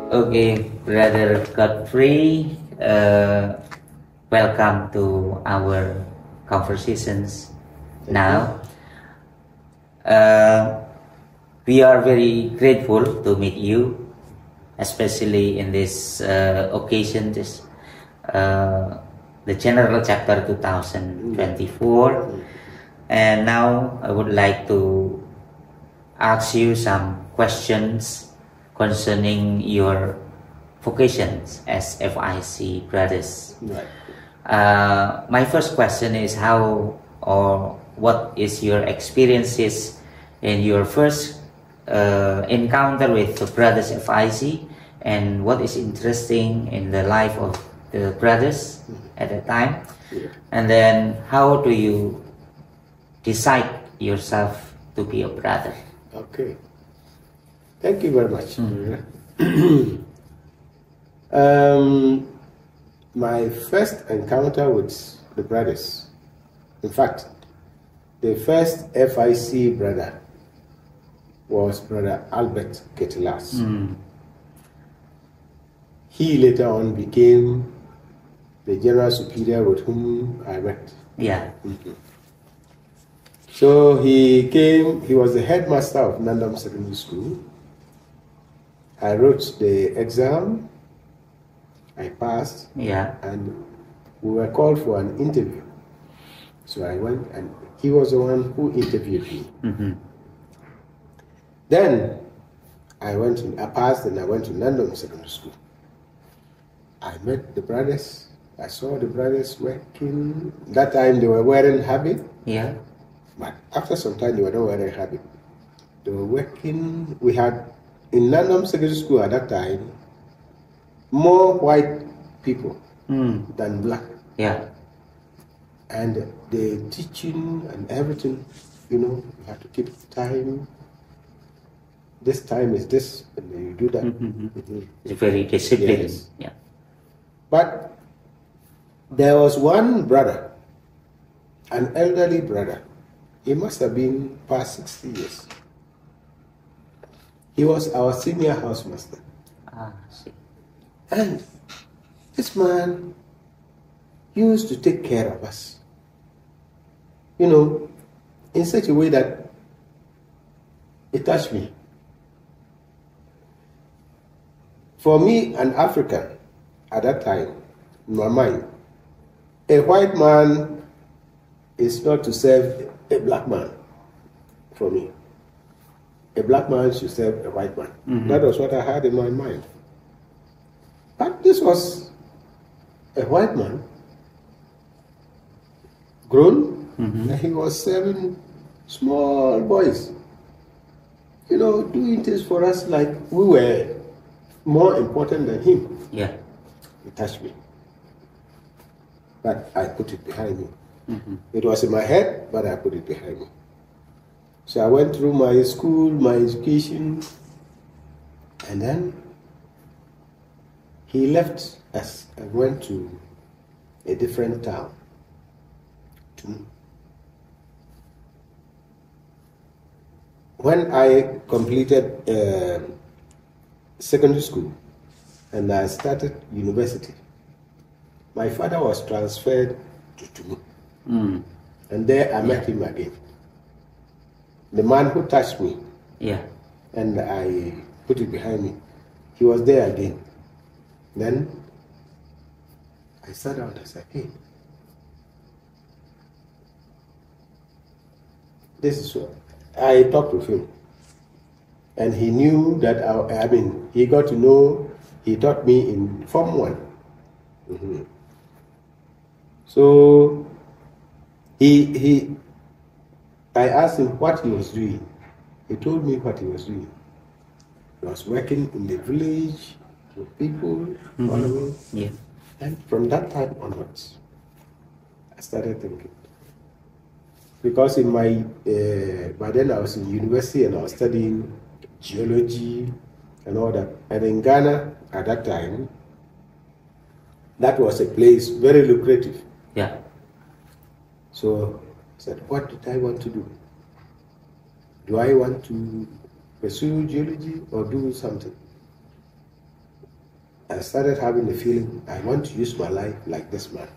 Okay, Brother Godfrey, welcome to our conversations. Now, we are very grateful to meet you, especially in this occasion, the General Chapter 2024. And now I would like to ask you some questions concerning your vocations as FIC brothers. Right. My first question is how or what is your experiences in your first encounter with the brothers FIC, and what is interesting in the life of the brothers at the time, and then how do you decide yourself to be a brother? Okay. Thank you very much. My first encounter with the brothers, in fact, the first FIC brother was Brother Albert Ketelas. He later on became the General Superior with whom I worked. Yeah. So he came, he was the headmaster of Nandam Secondary School. I wrote the exam, I passed, Yeah. and we were called for an interview. So I went, and he was the one who interviewed me. Then I passed, and I went to Nandam Secondary School. I met the brothers. I saw the brothers working. That time they were wearing habit. Yeah. But after some time, they were not wearing habit. They were working. We had, in Nandam Secondary School at that time, more white people than black. Yeah. And the teaching and everything, you have to keep time. This time is this, and then you do that. It's very disciplined. Yes. Yeah. But there was one brother, an elderly brother. He must have been past 60 years. He was our senior housemaster. Ah, I see. And this man used to take care of us, in such a way that it touched me. For me, an African, at that time, in my mind, a white man is not to serve a black man. For me, a black man should serve a white man. That was what I had in my mind. But this was a white man, grown, and he was serving small boys, doing things for us like we were more important than him. Yeah. It touched me. But I put it behind me. It was in my head, but I put it behind me. So I went through my school, my education, and then he left us and went to a different town. When I completed secondary school and I started university, my father was transferred to Tumu. And there I met him again. The man who touched me. Yeah. And I put it behind me. He was there again. Then I sat down and I said, hey, this is what I talked with him. And he knew that, he got to know, he taught me in Form 1. So I asked him what he was doing. He told me what he was doing. He was working in the village with people, following. Yeah. And from that time onwards, I started thinking. Because in my, by then I was in university and I was studying geology and all that. And in Ghana at that time, that was a place very lucrative. Yeah. So I said, what did I want to do? Do I want to pursue geology or do something? I started having the feeling I want to use my life like this man.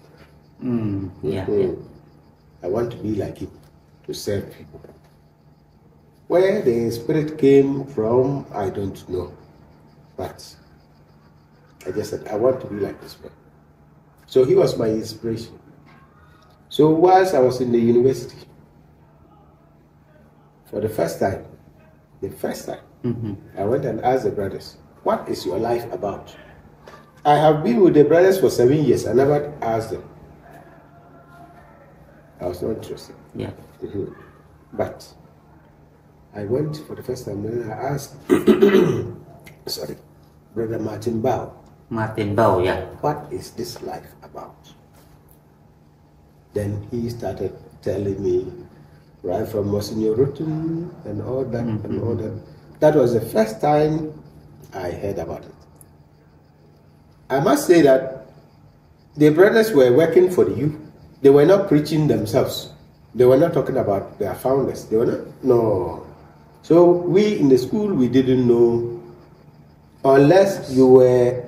I want to be like him, to serve people. Where the spirit came from, I don't know. But I just said, I want to be like this man. So he was my inspiration. So whilst I was in the university, for the first time, I went and asked the brothers, what is your life about? I have been with the brothers for 7 years. I never asked them. I was not interested. Yeah. But I went for the first time and I asked, Brother Martin Bao. Martin Bao, yeah. What is this life about? Then he started telling me, right from Monsignor Rutten and all that and all that. That was the first time I heard about it. I must say that the brothers were working for the youth. They were not preaching themselves. They were not talking about their founders. They were not, no. So we in the school, we didn't know, unless you were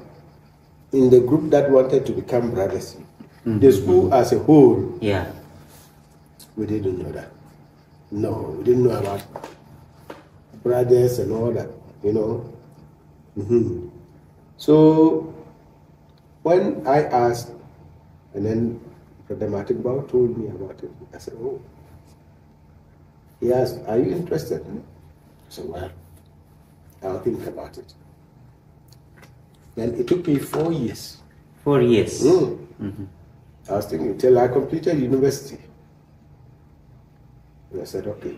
in the group that wanted to become brothers. The school as a whole, we didn't know that. No, we didn't know about brothers and all that, you know. So when I asked, and then Brother Martin Bao told me about it, I said, oh. He asked, are you interested in it? I said, well, I'll think about it. Then it took me 4 years. 4 years? I was thinking till I completed university. And I said, okay,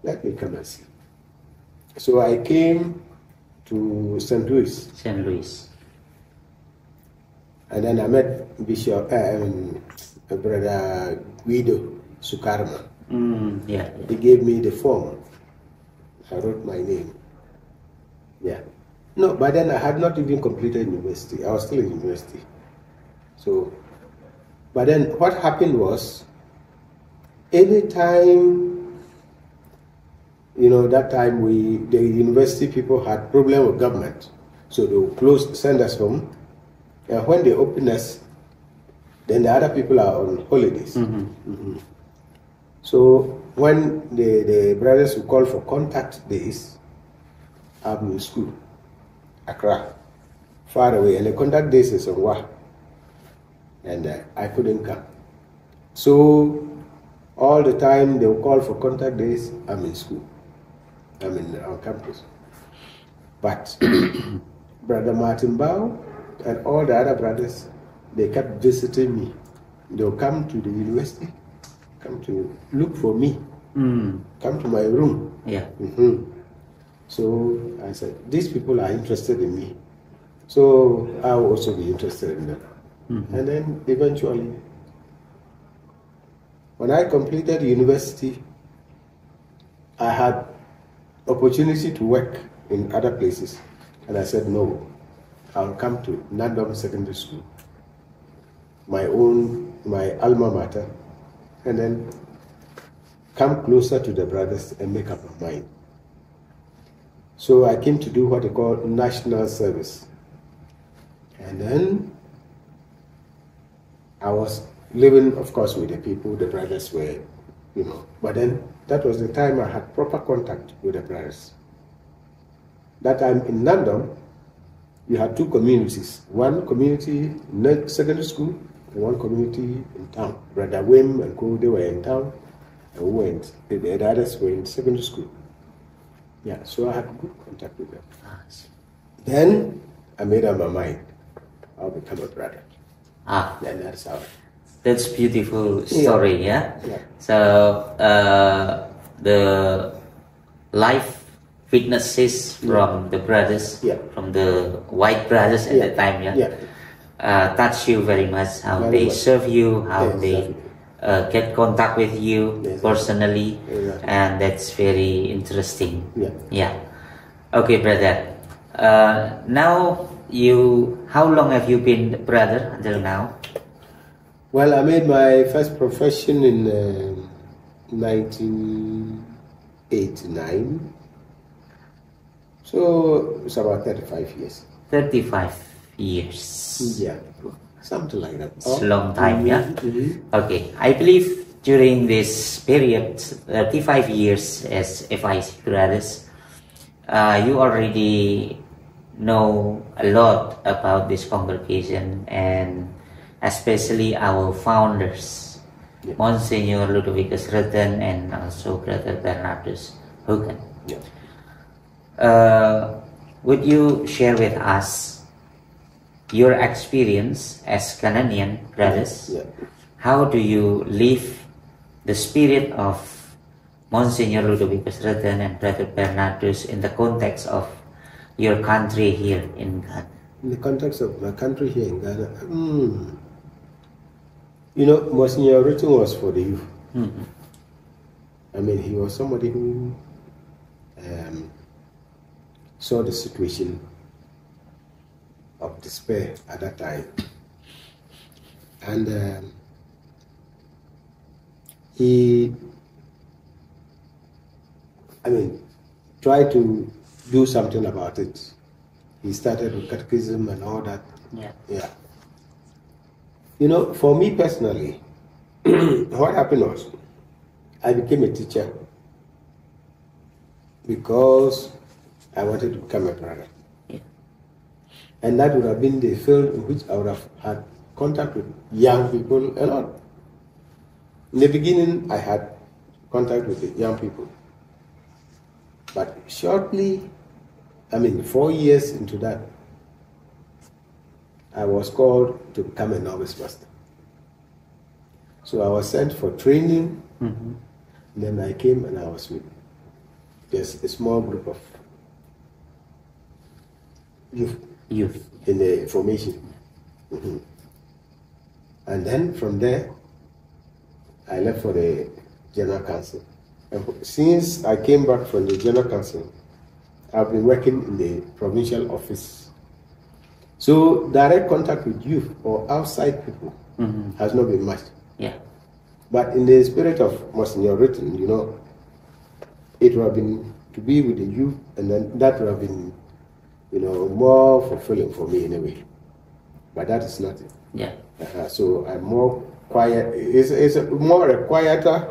let me come and see. So I came to St. Louis. St. Louis. And then I met Bishop, Brother Guido Sukarma. He gave me the form. I wrote my name. No, but then I had not even completed university. I was still in university. So, but then what happened was, anytime, you know, that time the university people had problem with government. So they would send us home. And when they open us, then the other people are on holidays. So when the brothers would call for contact days, I'm in school, Accra, far away, and the contact days is on Wah. And I couldn't come. So all the time they would call for contact days, I'm in school. I'm on campus. But Brother Martin Bao and all the other brothers, they kept visiting me. They'll come to the university, come to look for me, come to my room. So I said, these people are interested in me. So I will also be interested in them. And then eventually, when I completed university, I had opportunity to work in other places. And I said, no, I'll come to Nandom Secondary School, my alma mater, and then come closer to the brothers and make up my mind. So I came to do what they call national service. And then I was living, of course, with the people, the brothers were, you know, but then that was the time I had proper contact with the brothers. That time in Nandom, you had two communities. One community in secondary school, and one community in town. Brother Wim and Co, they were in town, and the others were in secondary school. So I had good contact with them. Then I made up my mind, I'll become a brother. Then that's how. That's beautiful story, So the life witnesses from the brothers, from the white brothers at the time, touch you very much. How they serve you, how they get contact with you personally, and that's very interesting. Okay, brother. Now how long have you been brother until now? Well, I made my first profession in 1989. So it's about 35 years. 35 years. Yeah, something like that. It's a long time, yeah? Mm-hmm. Okay, I believe during this period, 35 years as FIC brothers, you already know a lot about this congregation and especially our founders, yeah. Monsignor Ludovicus Rutten and also Brother Bernardus Hogan. Yeah. Would you share with us your experience as Canadian brothers? Yeah. How do you live the spirit of Monsignor Ludovicus Rutten and Brother Bernardus in the context of your country here in Ghana? In the context of my country here in Ghana, you know, Monsignor Rutten was for the youth. Mm-hmm. I mean, he was somebody who saw the situation of despair at that time. And he, I mean, tried to do something about it. He started with catechism and all that. Yeah. Yeah. You know, for me personally, what happened was, I became a teacher because I wanted to become a brother. Yeah. And that would have been the field in which I would have had contact with young people a lot. In the beginning, I had contact with the young people. But shortly, 4 years into that, I was called to become a novice pastor. So I was sent for training. Mm-hmm. Then I came and I was with just a small group of youth in the formation. Mm-hmm. And then from there, I left for the General Council. And since I came back from the General Council, I've been working in the provincial office. So direct contact with youth or outside people has not been much. Yeah. But in the spirit of Monsignor Rutten, you know, it would have been to be with the youth, and then that would have been, you know, more fulfilling for me in a way. But that is not it. Yeah. So I'm more quiet. It's more a quieter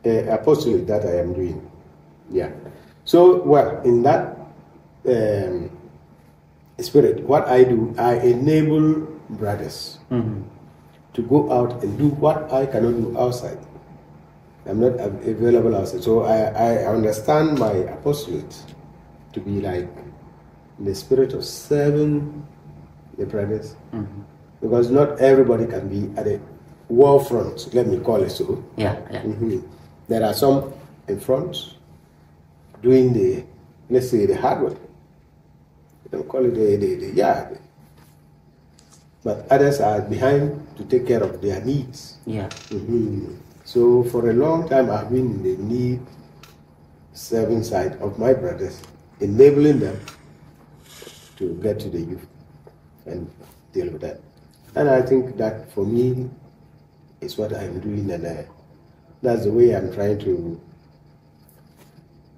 apostolate that I am doing. Yeah. So, well, in that spirit, what I do, I enable brothers to go out and do what I cannot do outside. I'm not available outside. So I understand my apostolate to be like in the spirit of serving the brothers. Because not everybody can be at the war front, let me call it so. Yeah. Yeah. There are some in front doing the, let's say, the hard work. You don't call it the yard. But others are behind to take care of their needs. Yeah. So for a long time, I've been in the need serving side of my brothers, enabling them to get to the youth and deal with that. And I think that for me is what I'm doing, and that's the way I'm trying to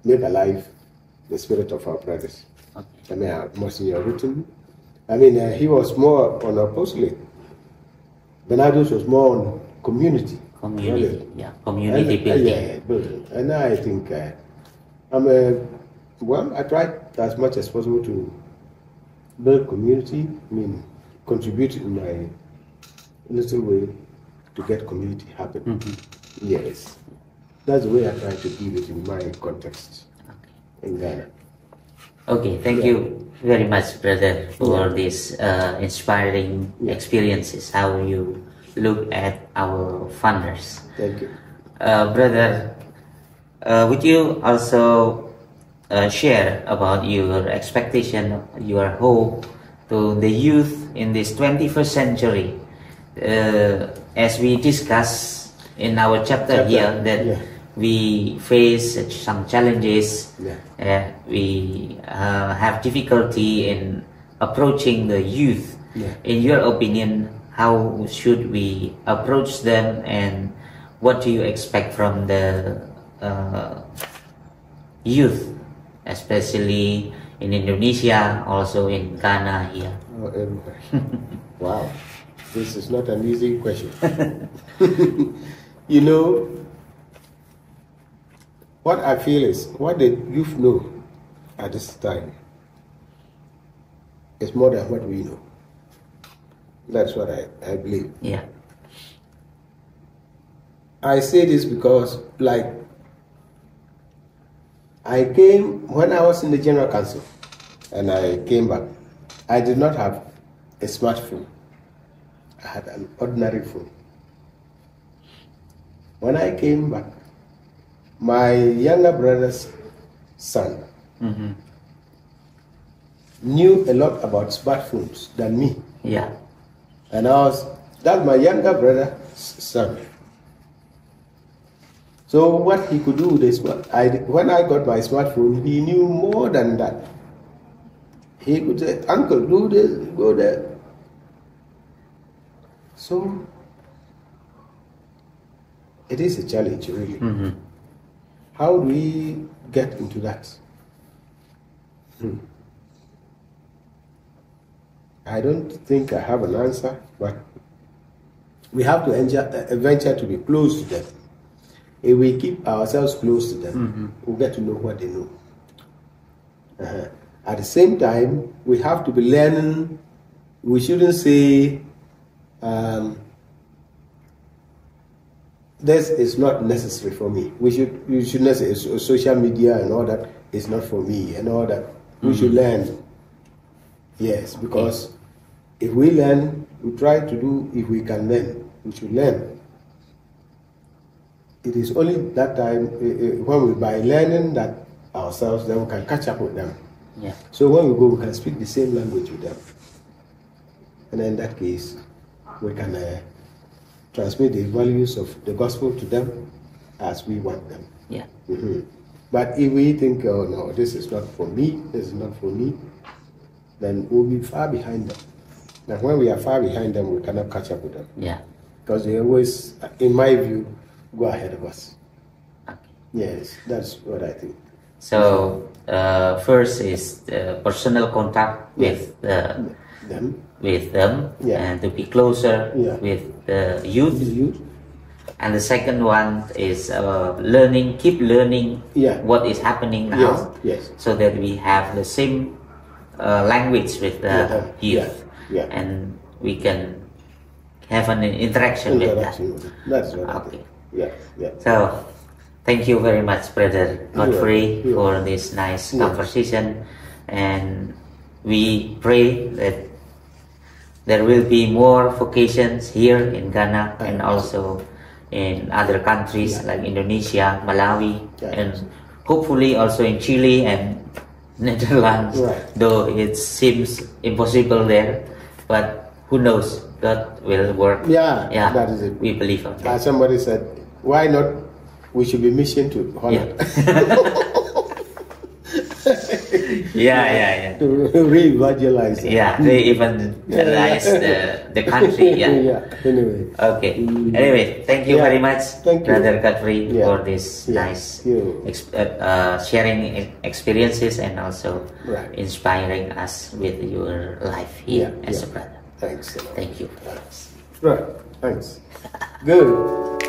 make alive the spirit of our brothers. Okay. Monsignor Rutten, he was more on apostolate. Bernardus was more on community. Community, yeah, community building. Yeah, building. And I think I tried as much as possible to build community. Contribute in my little way to get community happen. Yes, that's the way I try to do it in my context in Ghana. Okay, thank you very much, brother, for this inspiring experiences, how you look at our funders. Thank you. Brother, would you also share about your expectation, your hope to the youth in this 21st century? As we discussed in our chapter here, that we face some challenges, we have difficulty in approaching the youth. In your opinion, how should we approach them, and what do you expect from the youth, especially in Indonesia, also in Ghana here. Oh, everywhere. Wow, this is not an easy question. You know, what I feel is what the youth know at this time is more than what we know. That's what I believe. Yeah. I say this because, like, I came when I was in the General Council, and I came back. I did not have a smartphone. I had an ordinary phone. When I came back, my younger brother's son knew a lot about smartphones than me. Yeah. And that's my younger brother's son. So what he could do with this, when I got my smartphone, he knew more than that. He could say, "Uncle, do this, go there." So it is a challenge, really. How do we get into that? I don't think I have an answer, but we have to venture to be close to them. If we keep ourselves close to them, we'll get to know what they know. At the same time, we have to be learning. We shouldn't say, this is not necessary for me. We should not say social media and all that is not for me and all that. We should learn. Yes, because if we learn, we try to do, if we can learn, we should learn. It is only that time when we, by learning that ourselves, then we can catch up with them. Yeah. So when we go, we can speak the same language with them. And in that case, we can transmit the values of the gospel to them as we want them. Yeah. But if we think, oh no, this is not for me, this is not for me, then we'll be far behind them. And when we are far behind them, we cannot catch up with them. Yeah. Because they always, in my view, go ahead of us. Okay. Yes, that's what I think. So first is the personal contact with them, and to be closer with the youth. And the second one is keep learning what is happening now, so that we have the same language with the youth, and we can have an interaction with that. That's what I think. So, thank you very much, Brother Godfrey, for this nice conversation, and we pray that there will be more vocations here in Ghana and also in other countries like Indonesia, Malawi, and hopefully also in Chile and Netherlands, though it seems impossible there, but who knows, God will work. That is it. We believe on that. Somebody said, why not, we should be mission to Holland. To re-evangelize. They evangelize the country. Anyway. Okay. Anyway, thank you very much, Brother Godfrey, for this nice sharing experiences and also inspiring us with your life here as a brother. Thanks. Thank you. Right. Thanks. Good.